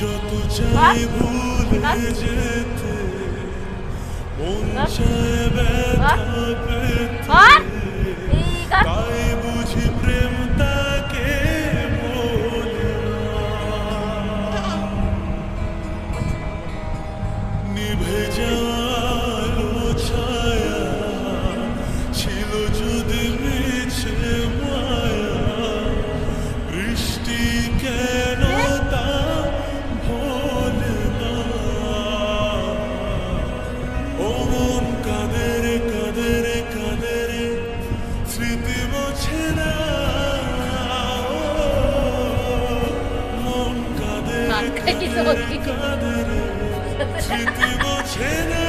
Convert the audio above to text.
যত চাই ভুলে যেতে মন চায় ব্যথা পেতে তাই বুঝি প্রেম তাকে বলে না। নিভে যাওয়ার ছায়া ছিল যদি মিছে মায়া বৃষ্টি কেন তা ভোলে না। ও মন কাঁদে রে স্মৃতি মোছে না। মন কাঁদে রে স্মৃতি মোছে না।